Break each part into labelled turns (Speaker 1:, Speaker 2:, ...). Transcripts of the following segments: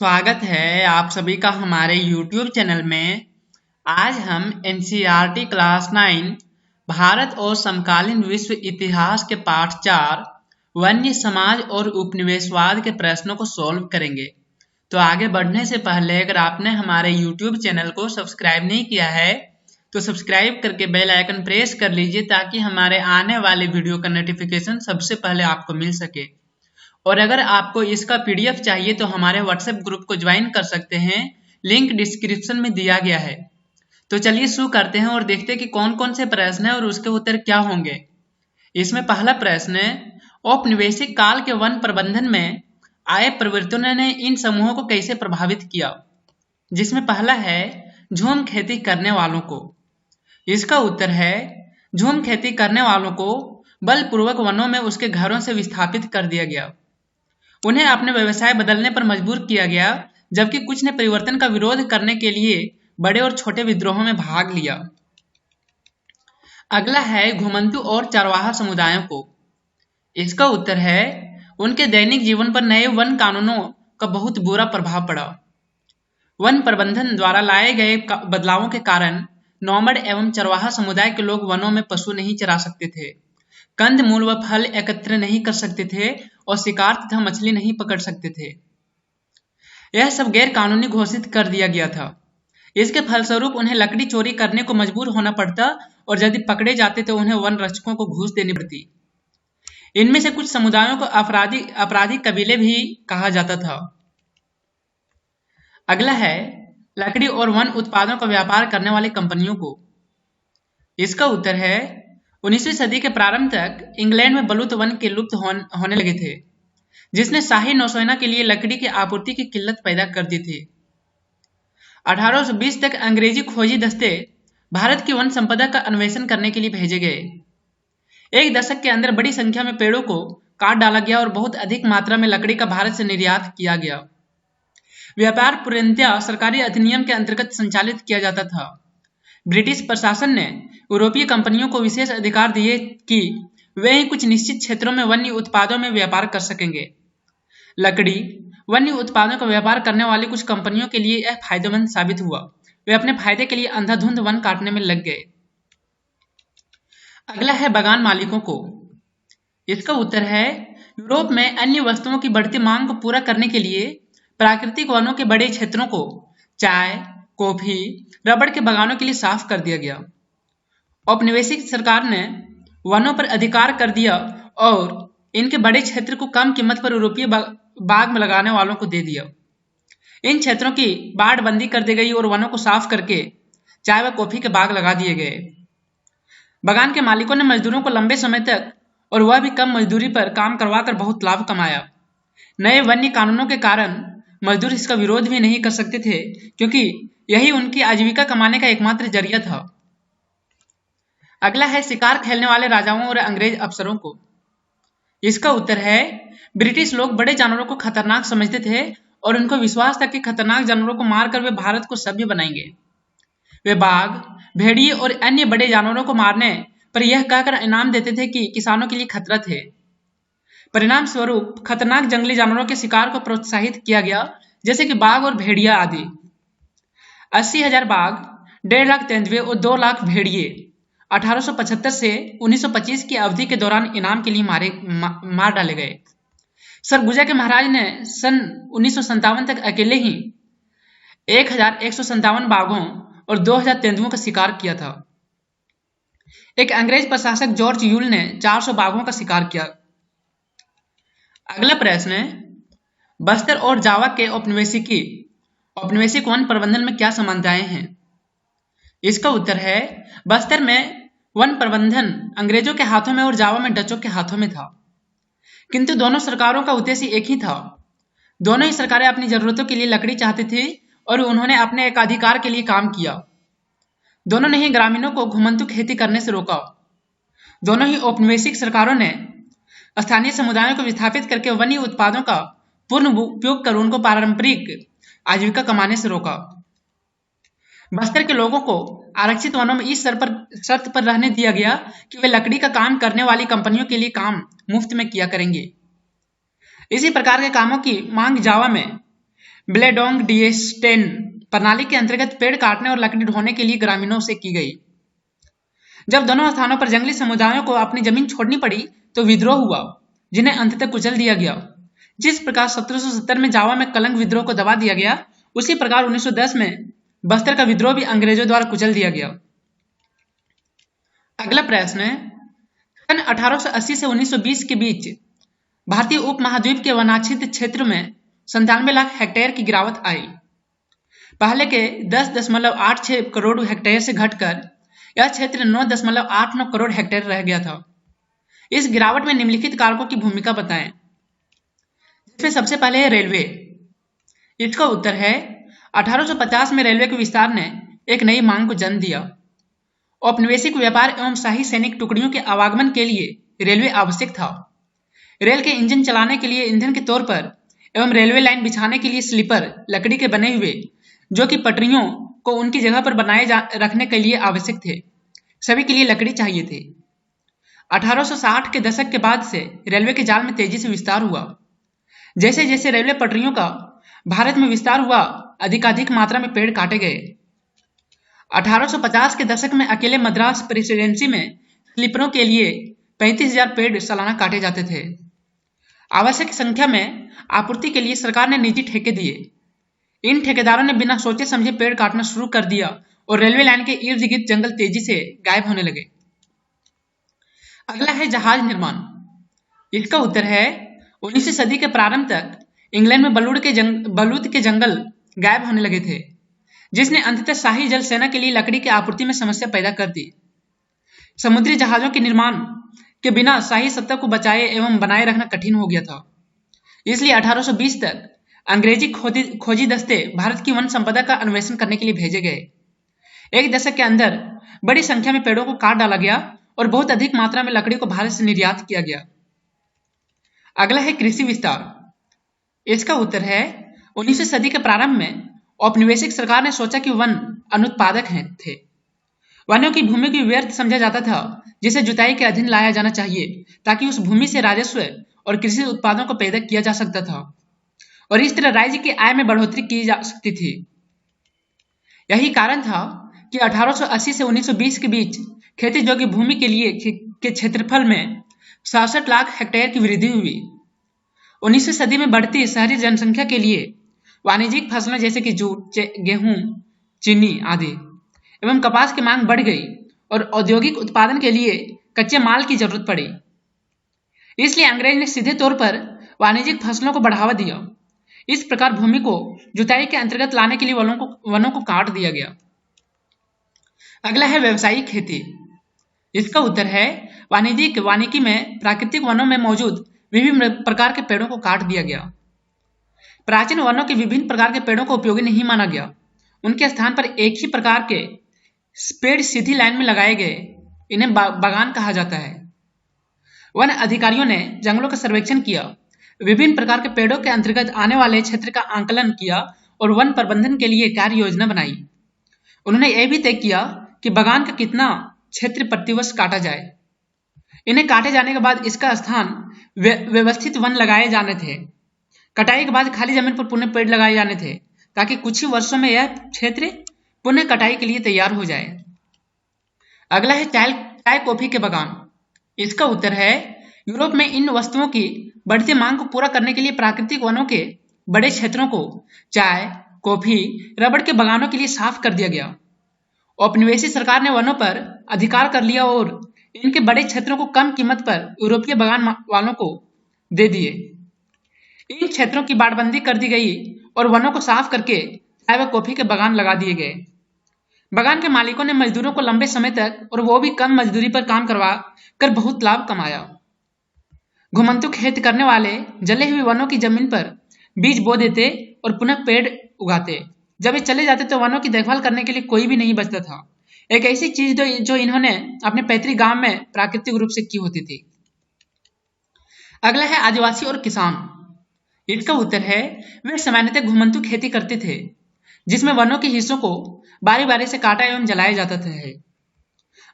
Speaker 1: स्वागत है आप सभी का हमारे YouTube चैनल में। आज हम NCERT क्लास 9 भारत और समकालीन विश्व इतिहास के पाठ 4 वन्य समाज और उपनिवेशवाद के प्रश्नों को सॉल्व करेंगे। तो आगे बढ़ने से पहले अगर आपने हमारे YouTube चैनल को सब्सक्राइब नहीं किया है तो सब्सक्राइब करके बेल आइकन प्रेस कर लीजिए ताकि हमारे आने वाले वीडियो का नोटिफिकेशन सबसे पहले आपको मिल सके। और अगर आपको इसका PDF चाहिए तो हमारे WhatsApp ग्रुप को ज्वाइन कर सकते हैं, लिंक डिस्क्रिप्शन में दिया गया है। तो चलिए शुरू करते हैं और देखते हैं कि कौन कौन से प्रश्न है और उसके उत्तर क्या होंगे। इसमें पहला प्रश्न है, औपनिवेशिक काल के वन प्रबंधन में आए परिवर्तनों ने इन समूहों को कैसे प्रभावित किया। जिसमें पहला है झूम खेती करने वालों को। इसका उत्तर है झूम खेती करने वालों को बलपूर्वक वनों में उसके घरों से विस्थापित कर दिया गया। उन्हें अपने व्यवसाय बदलने पर मजबूर किया गया, जबकि कुछ ने परिवर्तन का विरोध करने के लिए बड़े और छोटे विद्रोहों में भाग लिया। अगला है घुमंतु और चरवाहा समुदायों को। इसका उत्तर है उनके दैनिक जीवन पर नए वन कानूनों का बहुत बुरा प्रभाव पड़ा। वन प्रबंधन द्वारा लाए गए बदलावों के कारण नॉमड एवं चरवाहा समुदाय के लोग वनों में पशु नहीं चरा सकते थे, कंद मूल व फल एकत्र नहीं कर सकते थे और शिकार तथा मछली नहीं पकड़ सकते थे। यह सब गैर कानूनी घोषित कर दिया गया था। इसके फलस्वरूप उन्हें लकड़ी चोरी करने को मजबूर होना पड़ता और यदि पकड़े जाते तो उन्हें वन रक्षकों को घूस देनी पड़ती। इनमें से कुछ समुदायों को अपराधी कबीले भी कहा जाता था। अगला है लकड़ी और वन उत्पादों का व्यापार करने वाली कंपनियों को। इसका उत्तर है 19वीं सदी के प्रारंभ तक इंग्लैंड में बलूत वन के लुप्त होने लगे थे, जिसने शाही नौसेना के लिए लकड़ी की आपूर्ति की किल्लत पैदा कर दी थी। 1820 तक अंग्रेजी खोजी दस्ते भारत की वन संपदा का अन्वेषण करने के लिए भेजे गए। एक दशक के अंदर बड़ी संख्या में पेड़ों को काट डाला गया और बहुत अधिक मात्रा में लकड़ी का भारत से निर्यात किया गया। व्यापार पूर्णतया सरकारी अधिनियम के अंतर्गत संचालित किया जाता था। ब्रिटिश प्रशासन ने यूरोपीय कंपनियों को विशेष अधिकार दिए कि वे ही कुछ निश्चित क्षेत्रों में वन्य उत्पादों में व्यापार कर सकेंगे। लकड़ी वन्य उत्पादों का व्यापार करने वाली कुछ कंपनियों के लिए यह फायदेमंद साबित हुआ। वे अपने फायदे के लिए अंधाधुंध वन काटने में लग गए। अगला है बागान मालिकों को। इसका उत्तर है यूरोप में अन्य वस्तुओं की बढ़ती मांग को पूरा करने के लिए प्राकृतिक वनों के बड़े क्षेत्रों को चाय, कॉफी, रबड़ के बागानों के लिए साफ कर दिया गया। औपनिवेशिक सरकार ने वनों पर अधिकार कर दिया और इनके बड़े क्षेत्र को कम कीमत पर यूरोपीय बाग में लगाने वालों को दे दिया। इन क्षेत्रों की बाड़बंदी कर दी गई और वनों को साफ करके चाय व कॉफी के बाग लगा दिए गए। बागान के मालिकों ने मजदूरों को लंबे समय तक और वह भी कम मजदूरी पर काम करवाकर बहुत लाभ कमाया। नए वन्य कानूनों के कारण मजदूर इसका विरोध भी नहीं कर सकते थे, क्योंकि यही उनकी आजीविका कमाने का एकमात्र जरिया था। अगला है शिकार खेलने वाले राजाओं और अंग्रेज अफसरों को। इसका उत्तर है ब्रिटिश लोग बड़े जानवरों को खतरनाक समझते थे और उनको विश्वास था कि खतरनाक जानवरों को मारकर वे भारत को सभ्य बनाएंगे। वे बाघ, भेड़िए और अन्य बड़े जानवरों को मारने पर यह कहकर इनाम देते थे कि किसानों के लिए खतरा थे। परिणाम स्वरूप खतरनाक जंगली जानवरों के शिकार को प्रोत्साहित किया गया, जैसे कि बाघ और भेड़िया आदि। 80,000 बाघ, 1.5 लाख तेंदुए और 2 लाख भेड़िए 1875 से 1925 की अवधि के दौरान इनाम के लिए मार डाले गए। सरगुजा के महाराज ने सन 1957 तक अकेले ही 1157 बाघों और 2000 तेंदुओं का शिकार किया था। एक अंग्रेज प्रशासक जॉर्ज यूल ने 400 बाघों का शिकार किया। अगला प्रश्न है बस्तर और जावा के औपनिवेशिक वन प्रबंधन में क्या समानताएं हैं। इसका उत्तर है बस्तर में वन प्रबंधन अंग्रेजों के हाथों में और जावा में डचों के हाथों में था, किंतु दोनों सरकारों का उद्देश्य एक ही था। दोनों ही सरकारें अपनी जरूरतों के लिए लकड़ी चाहती थी और उन्होंने अपने एकाधिकार के लिए काम किया। दोनों ने ही ग्रामीणों को घुमंतु खेती करने से रोका। दोनों ही औपनिवेशिक सरकारों ने स्थानीय समुदायों को विस्थापित करके वन्य उत्पादों का पूर्ण उपयोग कर उनको पारंपरिक आजीविका कमाने से रोका। बस्तर के लोगों को आरक्षित वनों में इस शर्त पर रहने दिया गया कि वे लकड़ी का काम करने वाली कंपनियों के लिए काम मुफ्त में किया करेंगे। इसी प्रकार के कामों की मांग जावा में ब्लेडोंग डिएस्टेन प्रणाली के अंतर्गत पेड़ काटने और लकड़ी ढोने के लिए ग्रामीणों से की गई। जब दोनों स्थानों पर जंगली समुदायों को अपनी जमीन छोड़नी पड़ी तो विद्रोह हुआ, जिन्हें अंततः कुचल दिया गया। जिस प्रकार 1770 में जावा में कलंग विद्रोह को दबा दिया गया, उसी प्रकार 1910 में बस्तर का विद्रोह भी अंग्रेजों द्वारा कुचल दिया गया। अगला प्रश्न है, सन 1880 से 1920 के बीच भारतीय उपमहाद्वीप के वनाच्छिद्र क्षेत्र में 97 लाख हेक्टेयर की गिरावट आई। पहले के 10.86 करोड़ हेक्टेयर से घटकर यह क्षेत्र 9.89 करोड़ हेक्टेयर रह गया था। इस गिरावट में निम्नलिखित कारकों की भूमिका बताएं। इसमें सबसे पहले है रेलवे। इसका उत्तर है 1850 में रेलवे के विस्तार ने एक नई मांग को जन्म दिया। औपनिवेशिक व्यापार एवं शाही सैनिक टुकड़ियों के आवागमन के लिए रेलवे आवश्यक था। रेल के इंजन चलाने के लिए ईंधन के तौर पर एवं रेलवे लाइन बिछाने के लिए स्लीपर लकड़ी के बने हुए, जो कि पटरियों को उनकी जगह पर बनाए रखने के लिए आवश्यक थे, सभी के लिए लकड़ी चाहिए थे। 1860 के दशक के बाद से रेलवे के जाल में तेजी से विस्तार हुआ। जैसे जैसे रेलवे पटरियों का भारत में विस्तार हुआ, अधिकाधिक मात्रा में पेड़ काटे गए। 1850 के दशक में अकेले मद्रास प्रेसिडेंसी में स्लीपरों के लिए 35,000 पेड़ सालाना काटे जाते थे। आवश्यक संख्या में आपूर्ति के लिए सरकार ने निजी ठेके दिए। इन ठेकेदारों ने बिना सोचे समझे पेड़ काटना शुरू कर दिया और रेलवे लाइन के इर्द गिर्द जंगल तेजी से गायब होने लगे। अगला है जहाज निर्माण। इसका उत्तर है 19वीं सदी के प्रारंभ तक इंग्लैंड में बलूत के जंगल गायब होने लगे थे, जिसने अंततः शाही जल सेना के लिए लकड़ी की आपूर्ति में समस्या पैदा कर दी। समुद्री जहाजों के निर्माण के बिना शाही सत्ता को बचाए एवं बनाए रखना कठिन हो गया था। इसलिए 1820 तक अंग्रेजी खोजी दस्ते भारत की वन संपदा का अन्वेषण करने के लिए भेजे गए। एक दशक के अंदर बड़ी संख्या में पेड़ों को काट डाला गया और बहुत अधिक मात्रा में लकड़ी को भारत से निर्यात किया गया। अगला है कृषि विस्तार। इसका उत्तर है 19वीं सदी के प्रारंभ में औपनिवेशिक सरकार ने सोचा कि वन अनुत्पादक थे। वनों की भूमि को व्यर्थ समझा जाता था, जिसे जुताई के अधीन लाया जाना चाहिए ताकि उस भूमि से राजस्व और कृषि उत्पादों को पैदा किया जा सकता था और इस तरह राज्य की आय में बढ़ोतरी की जा सकती थी। यही कारण था कि 1880 से 1920 के बीच खेती योग्य भूमि के लिए के क्षेत्रफल में 67 लाख हेक्टेयर की वृद्धि हुई। 19वीं सदी में बढ़ती शहरी जनसंख्या के लिए वाणिज्यिक फसलों जैसे कि जूट, गेहूं, चीनी आदि एवं कपास की मांग बढ़ गई और औद्योगिक उत्पादन के लिए कच्चे माल की जरूरत पड़ी। इसलिए अंग्रेज ने सीधे तौर पर वाणिज्यिक फसलों को बढ़ावा दिया। इस प्रकार भूमि को जुताई के अंतर्गत लाने के लिए वनों को काट दिया गया। अगला है व्यावसायिक खेती। इसका उत्तर है वानिकी में प्राकृतिक वनों में मौजूद विभिन्न प्रकार के पेड़ों को काट दिया गया। प्राचीन वनों के विभिन्न प्रकार के पेड़ों को उपयोगी नहीं माना गया। उनके स्थान पर एक ही प्रकार के पेड़ सीधी लाइन में लगाए गए। इन्हें बागान कहा जाता है। वन अधिकारियों ने जंगलों का सर्वेक्षण किया, विभिन्न प्रकार के पेड़ों के अंतर्गत आने वाले क्षेत्र का आंकलन किया और वन प्रबंधन के लिए कार्य योजना बनाई। उन्होंने यह भी तय किया कि बागान का कितना क्षेत्र प्रतिवर्ष काटा जाए। इन्हें काटे जाने के बाद इसका स्थान व्यवस्थित वन लगाए जाने थे। कटाई के बाद खाली जमीन पर पुनः पेड़ लगाए जाने थे ताकि कुछ ही वर्षों में यह क्षेत्र पुनः कटाई के लिए तैयार हो जाए। अगला है चाय कॉफी के बागान। इसका उत्तर है यूरोप में इन वस्तुओं की बढ़ती मांग को पूरा करने के लिए प्राकृतिक वनों के बड़े क्षेत्रों को चाय, कॉफी, रबड़ के बागानों के लिए साफ कर दिया गया। औपनिवेशिक सरकार ने वनों पर अधिकार कर लिया और इनके बड़े क्षेत्रों को कम कीमत पर यूरोपीय बागान वालों को दे दिए। इन क्षेत्रों की बाड़बंदी कर दी गई और वनों को साफ करके चाय व कॉफी के बागान लगा दिए गए। बागान के मालिकों ने मजदूरों को लंबे समय तक और वो भी कम मजदूरी पर काम करवा कर बहुत लाभ कमाया। घुमंतु खेत करने वाले जले हुए वनों की जमीन पर बीज बो देते और पुनः पेड़ उगाते। जब ये चले जाते तो वनों की देखभाल करने के लिए कोई भी नहीं बचता था। एक ऐसी चीज जो इन्होंने अपने पैतृक गांव में प्राकृतिक रूप से की होती थी। अगला है आदिवासी और किसान। इसका उत्तर है वे सामान्यतः घुमंतु खेती करते थे, जिसमें वनों के हिस्सों को बारी बारी से काटा एवं जलाया जाता था।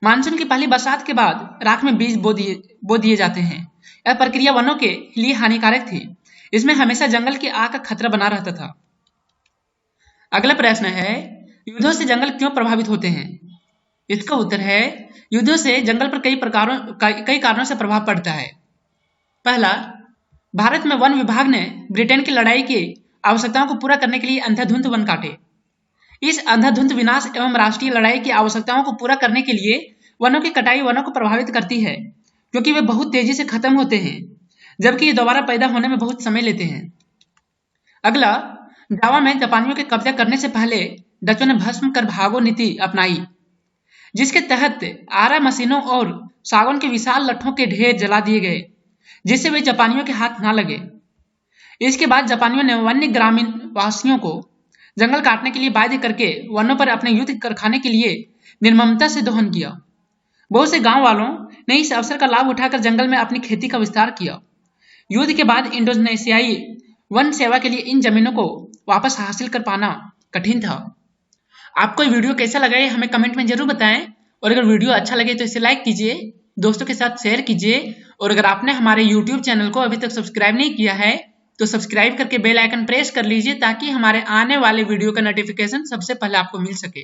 Speaker 1: मानसून की पहली बरसात के बाद राख में बीज बो दिए जाते हैं। यह प्रक्रिया वनों के लिए हानिकारक थी। इसमें हमेशा जंगल की आग का खतरा बना रहता था। अगला प्रश्न है, युद्धों से जंगल क्यों प्रभावित होते हैं? इसका उत्तर है, युद्धों से जंगल पर कई कारणों से प्रभाव पड़ता है। पहला, भारत में वन विभाग ने ब्रिटेन की लड़ाई की आवश्यकताओं को पूरा करने के लिए अंधाधुंध वन काटे। इस अंधाधुंध विनाश एवं राष्ट्रीय लड़ाई की आवश्यकताओं को पूरा करने के लिए वनों की कटाई वनों को प्रभावित करती है, क्योंकि वे बहुत तेजी से खत्म होते हैं, जबकि ये दोबारा पैदा होने में बहुत समय लेते हैं। अगला, जावा में जापानियों के कब्जा करने से पहले डचों ने भस्म कर भागो नीति अपनाई, जिसके तहत आरा मशीनों और सागौन के विशाल लट्ठों के ढेर जला दिए गए, जिससे वे जापानियों के हाथ ना लगे। इसके बाद जापानियों ने वन्य ग्रामीण वासियों को जंगल काटने के लिए बाध्य करके वनों पर अपने युद्ध कारखाने के लिए निर्ममता से दोहन किया। बहुत से गांव वालों ने इस अवसर का लाभ उठाकर जंगल में अपनी खेती का विस्तार किया। युद्ध के बाद इंडोनेशियाई वन सेवा के लिए इन जमीनों को वापस हासिल कर पाना कठिन था। आपको ये वीडियो कैसा लगा ये हमें कमेंट में जरूर बताएं, और अगर वीडियो अच्छा लगे तो इसे लाइक कीजिए, दोस्तों के साथ शेयर कीजिए, और अगर आपने हमारे YouTube चैनल को अभी तक सब्सक्राइब नहीं किया है तो सब्सक्राइब करके बेल आइकन प्रेस कर लीजिए, ताकि हमारे आने वाले वीडियो का नोटिफिकेशन सबसे पहले आपको मिल सके।